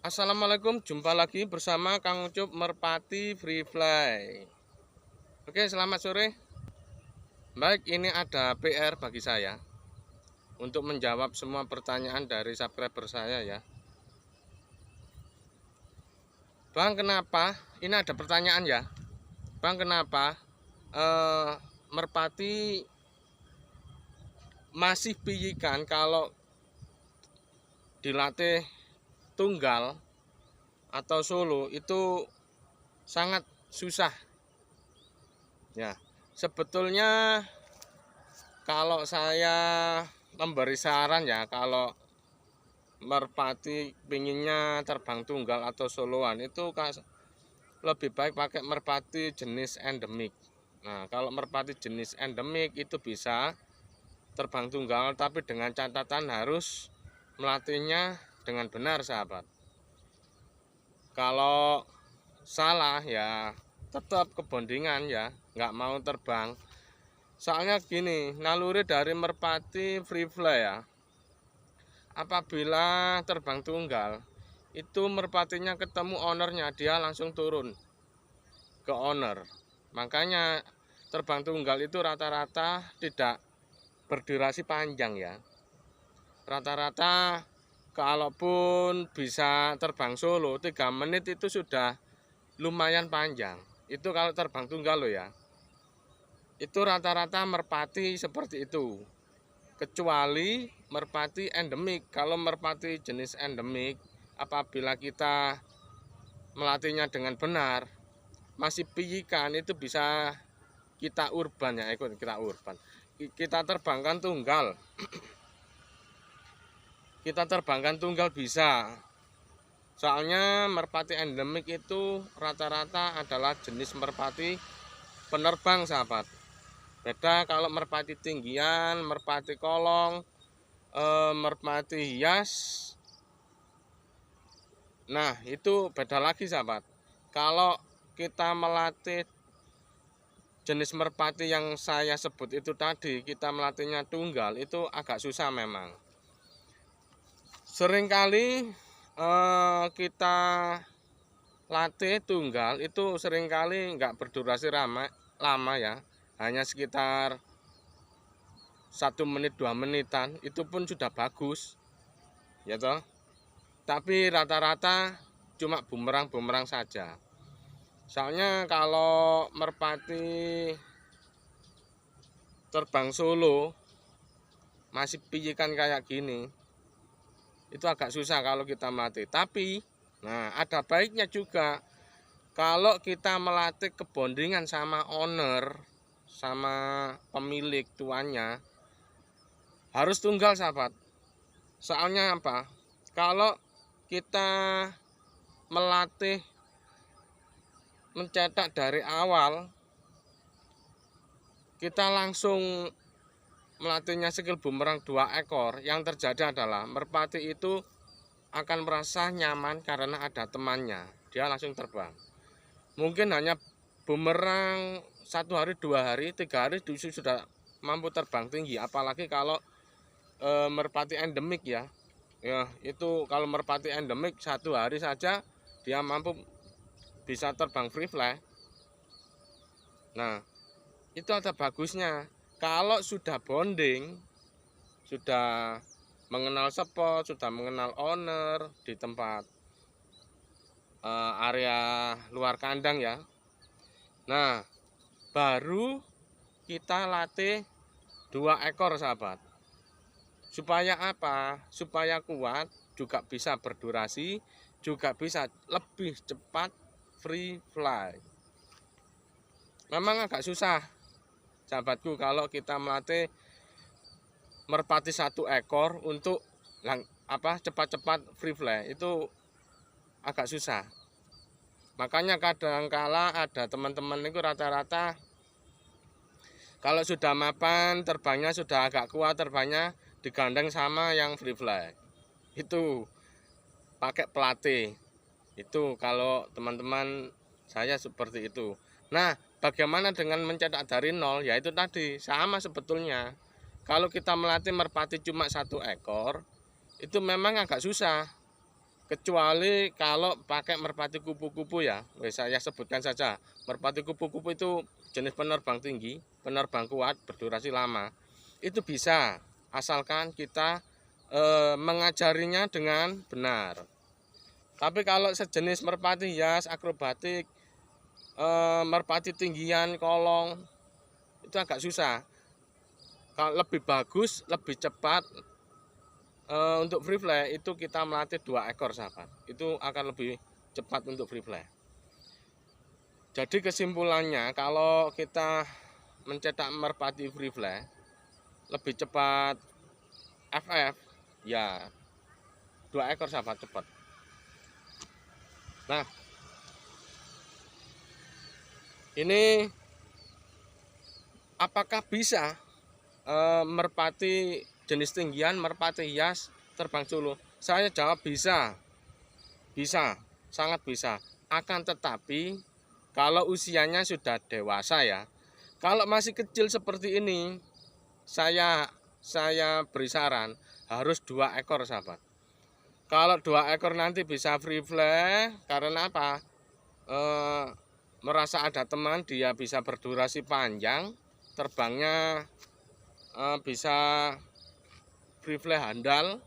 Assalamualaikum, jumpa lagi bersama Kang Ucup Merpati Free Fly. Oke, selamat sore. Baik, ini ada PR bagi saya untuk menjawab semua pertanyaan dari subscriber saya ya. Bang, kenapa? Ini ada pertanyaan ya. Bang, kenapa merpati masih piyikan kalau dilatih tunggal atau solo itu sangat susah ya. Sebetulnya kalau saya memberi saran ya, kalau merpati pinginnya terbang tunggal atau soloan itu lebih baik pakai merpati jenis endemik. Nah, kalau merpati jenis endemik itu bisa terbang tunggal, tapi dengan catatan harus melatihnya dengan benar, sahabat. Kalau salah ya tetap kebondingan ya, nggak mau terbang. Soalnya gini, naluri dari merpati free fly ya, apabila terbang tunggal itu merpatinya ketemu ownernya, dia langsung turun ke owner. Makanya terbang tunggal itu rata-rata tidak berdurasi panjang ya. Rata-rata kalaupun bisa terbang solo 3 menit itu sudah lumayan panjang. Itu kalau terbang tunggal loh ya. Itu rata-rata merpati seperti itu. Kecuali merpati endemik. Kalau merpati jenis endemik, apabila kita melatihnya dengan benar, masih piyikan, itu bisa kita urban ya, kita urban. Kita terbangkan tunggal. Kita terbangkan tunggal bisa. Soalnya merpati endemik itu rata-rata adalah jenis merpati penerbang, sahabat. Beda kalau merpati tinggian, merpati kolong, merpati hias. Nah, itu beda lagi, sahabat. Kalau kita melatih jenis merpati yang saya sebut itu tadi, kita melatihnya tunggal, itu agak susah memang. Seringkali kita latih tunggal itu seringkali nggak berdurasi lama ya, hanya sekitar 1 menit 2 menitan, itu pun sudah bagus ya toh. Tapi rata-rata cuma bumerang saja. Soalnya kalau merpati terbang solo masih pijikan kayak gini, itu agak susah kalau kita melatih. Tapi nah, ada baiknya juga kalau kita melatih kebondingan sama owner, sama pemilik tuannya, harus tunggal, sahabat. Soalnya apa? Kalau kita melatih mencetak dari awal, kita langsung melatihnya skill bumerang 2 ekor, yang terjadi adalah merpati itu akan merasa nyaman karena ada temannya, dia langsung terbang. Mungkin hanya bumerang 1 hari 2 hari 3 hari sudah mampu terbang tinggi. Apalagi kalau merpati endemik ya, itu kalau merpati endemik 1 hari saja dia mampu bisa terbang free fly. Nah, itu ada bagusnya. Kalau sudah bonding, sudah mengenal spot, sudah mengenal owner di tempat area luar kandang ya. Nah, baru kita latih 2 ekor, sahabat. Supaya apa? Supaya kuat, juga bisa berdurasi, juga bisa lebih cepat free fly. Memang agak susah, sahabatku, kalau kita melatih merpati 1 ekor untuk cepat-cepat free fly, itu agak susah. Makanya kadangkala ada teman-teman itu rata-rata kalau sudah mapan, terbangnya sudah agak kuat, terbangnya digandeng sama yang free fly. Itu pakai pelatih. Itu kalau teman-teman saya seperti itu. Nah, bagaimana dengan mencetak dari nol? Ya itu tadi, sama sebetulnya. Kalau kita melatih merpati cuma 1 ekor, itu memang agak susah. kecuali kalau pakai merpati kupu-kupu ya. Saya sebutkan saja, merpati kupu-kupu itu jenis penerbang tinggi, penerbang kuat, berdurasi lama. Itu bisa, asalkan kita mengajarinya dengan benar. Tapi kalau sejenis merpati hias, akrobatik, merpati tinggian, kolong, itu agak susah. Kalau lebih bagus, lebih cepat, untuk free fly itu kita melatih 2 ekor sahabat. Itu akan lebih cepat untuk free fly. Jadi kesimpulannya, kalau kita mencetak merpati free fly lebih cepat FF, ya 2 ekor sahabat, cepat. Nah, ini apakah bisa merpati jenis tinggian, merpati hias terbang solo? Saya jawab bisa, sangat bisa. Akan tetapi kalau usianya sudah dewasa ya, kalau masih kecil seperti ini, saya beri saran harus 2 ekor sahabat. Kalau 2 ekor nanti bisa free fly, karena apa? Merasa ada teman, dia bisa berdurasi panjang, terbangnya bisa free fly handal.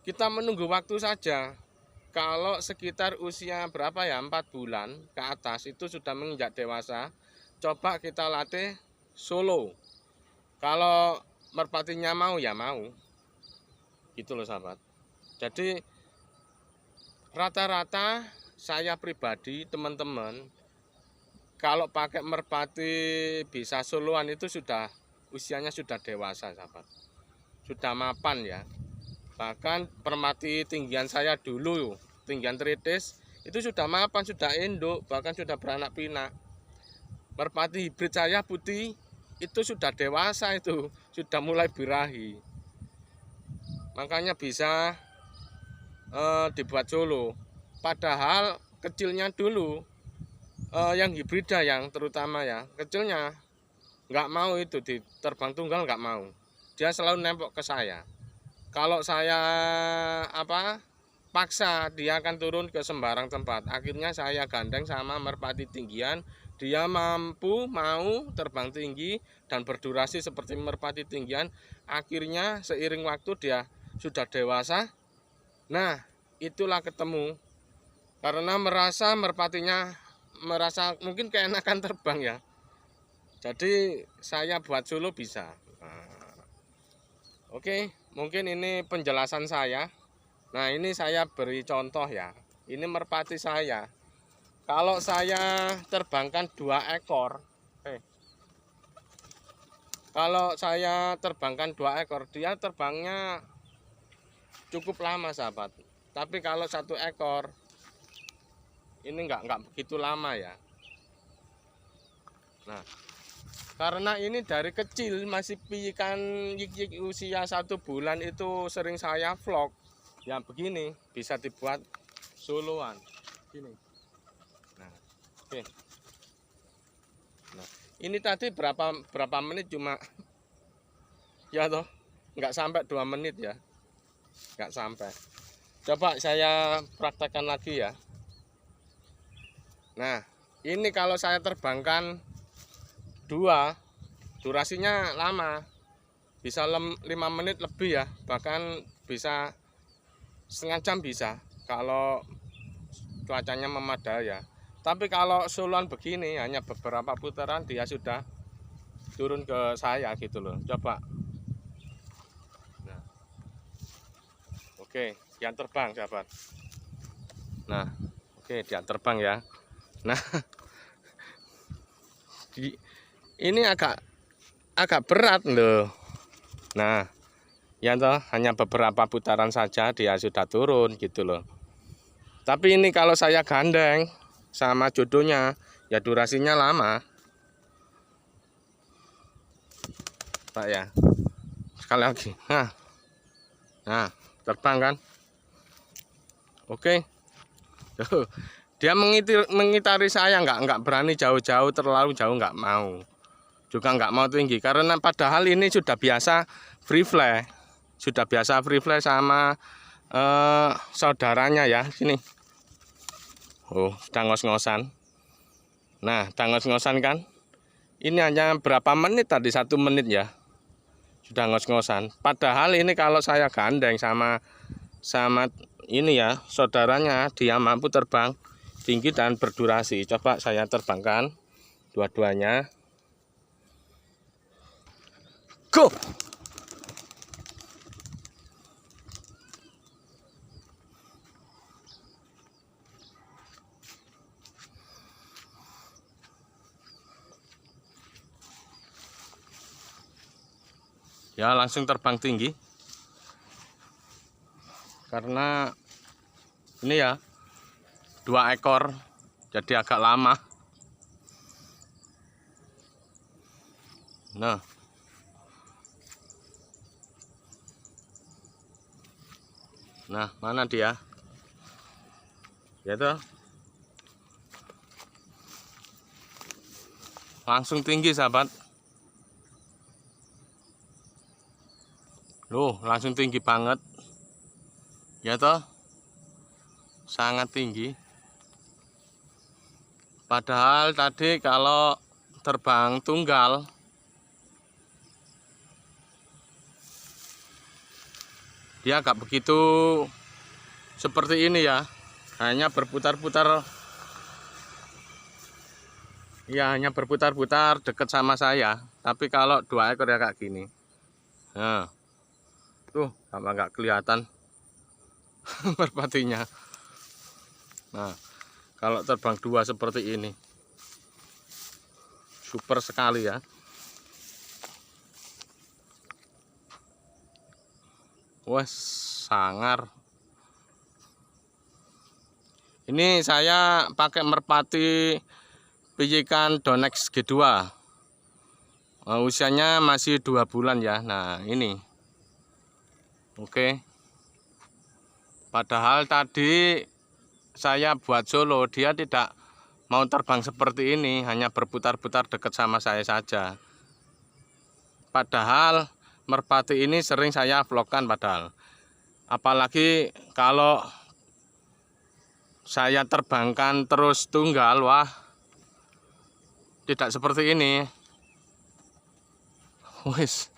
Kita menunggu waktu saja. Kalau sekitar usia berapa ya, 4 bulan ke atas itu sudah menginjak dewasa, coba kita latih solo. Kalau merpatinya mau ya mau, gitu loh sahabat. Jadi rata-rata saya pribadi, teman-teman, kalau pakai merpati bisa soloan itu sudah usianya sudah dewasa sahabat, sudah mapan ya. Bahkan merpati tinggian saya dulu, tinggian tritis, itu sudah mapan, sudah induk, bahkan sudah beranak pinak. Merpati hibrid saya putih itu sudah dewasa, itu sudah mulai birahi. Makanya bisa dibuat solo. Padahal kecilnya dulu, yang hibrida yang terutama ya, kecilnya nggak mau itu terbang tunggal, nggak mau. Dia selalu nempok ke saya. Kalau saya paksa, dia akan turun ke sembarang tempat. Akhirnya saya gandeng sama merpati tinggian. Dia mau terbang tinggi dan berdurasi seperti merpati tinggian. Akhirnya seiring waktu dia sudah dewasa. Nah, itulah ketemu. Karena merpatinya merasa mungkin keenakan terbang ya. Jadi saya buat solo bisa. Oke, mungkin ini penjelasan saya. Nah, ini saya beri contoh ya. Ini merpati saya. Kalau saya terbangkan 2 ekor, kalau saya terbangkan 2 ekor, dia terbangnya cukup lama sahabat. Tapi kalau 1 ekor, ini nggak begitu lama ya. Nah, karena ini dari kecil masih piikan yik-yik usia 1 bulan itu sering saya vlog. Ya begini bisa dibuat soloan. Gini. Nah, oke. Nah, ini tadi berapa menit, cuma ya toh nggak sampai 2 menit ya, nggak sampai. Coba saya praktekkan lagi ya. Nah, ini kalau saya terbangkan 2, durasinya lama, bisa 5 menit lebih ya, bahkan bisa setengah jam bisa kalau cuacanya memadai ya. Tapi kalau soloan begini hanya beberapa putaran dia sudah turun ke saya gitu loh. Coba. Nah, oke, dia terbang sahabat. Nah, oke, dia terbang ya. Nah, ini agak berat loh. Nah, ya toh, hanya beberapa putaran saja dia sudah turun gitu loh. Tapi ini kalau saya gandeng sama jodohnya ya durasinya lama. Pak ya. Sekali lagi. Nah, terbang kan? Oke. Dia mengitari saya, nggak berani jauh-jauh, terlalu jauh nggak mau. Juga nggak mau tinggi karena padahal ini sudah biasa free fly. Sudah biasa free fly sama saudaranya ya, sini. Oh, sedang ngos-ngosan. Nah, sedang ngos-ngosan kan? Ini hanya berapa menit tadi, 1 menit ya. Sudah ngos-ngosan. Padahal ini kalau saya gandeng sama ini ya, saudaranya, dia mampu terbang tinggi dan berdurasi. Coba saya terbangkan dua-duanya. Go! Ya, langsung terbang tinggi. Karena ini ya 2 ekor, jadi agak lama. Nah, mana dia? Ya toh, langsung tinggi sahabat. Loh, langsung tinggi banget. Ya toh, sangat tinggi. Padahal tadi kalau terbang tunggal dia agak begitu seperti ini ya, hanya berputar-putar. Ya, hanya berputar-putar dekat sama saya. Tapi kalau 2 ekor ya kayak gini. Nah, tuh sama nggak kelihatan merpatinya. Nah, kalau terbang 2 seperti ini, super sekali ya. Wes, sangar. Ini saya pakai merpati pijikan Donex G2. Usianya masih 2 bulan ya. Nah, ini. Oke. Padahal tadi saya buat solo, dia tidak mau terbang seperti ini, hanya berputar-putar dekat sama saya saja. Padahal merpati ini sering saya vlogkan padahal. Apalagi kalau saya terbangkan terus tunggal, wah, tidak seperti ini. Wis.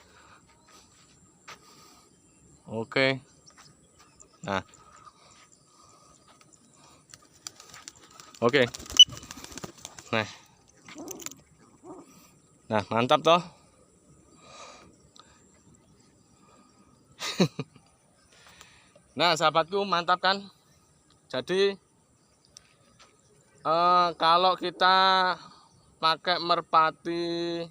Oke. Nah. Oke. Nah, mantap toh. Nah, sahabatku, mantap kan? Jadi kalau kita pakai merpati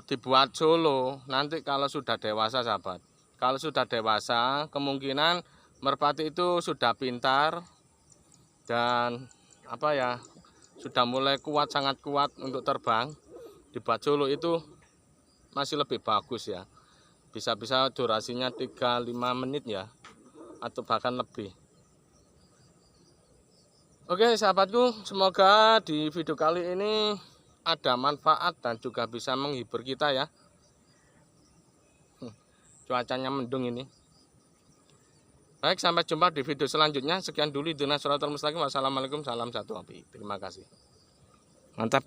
dibuat solo, nanti kalau sudah dewasa sahabat, kalau sudah dewasa kemungkinan merpati itu sudah pintar dan apa ya, sudah mulai kuat, sangat kuat untuk terbang. Dibuat solo itu masih lebih bagus ya, bisa-bisa durasinya 3-5 menit ya, atau bahkan lebih. Oke sahabatku, semoga di video kali ini ada manfaat dan juga bisa menghibur kita ya. Cuacanya mendung ini. Baik, sampai jumpa di video selanjutnya. Sekian dulu, Ihdinas Shiratal Mustaqim. Wassalamualaikum, salam satu api. Terima kasih. Mantap.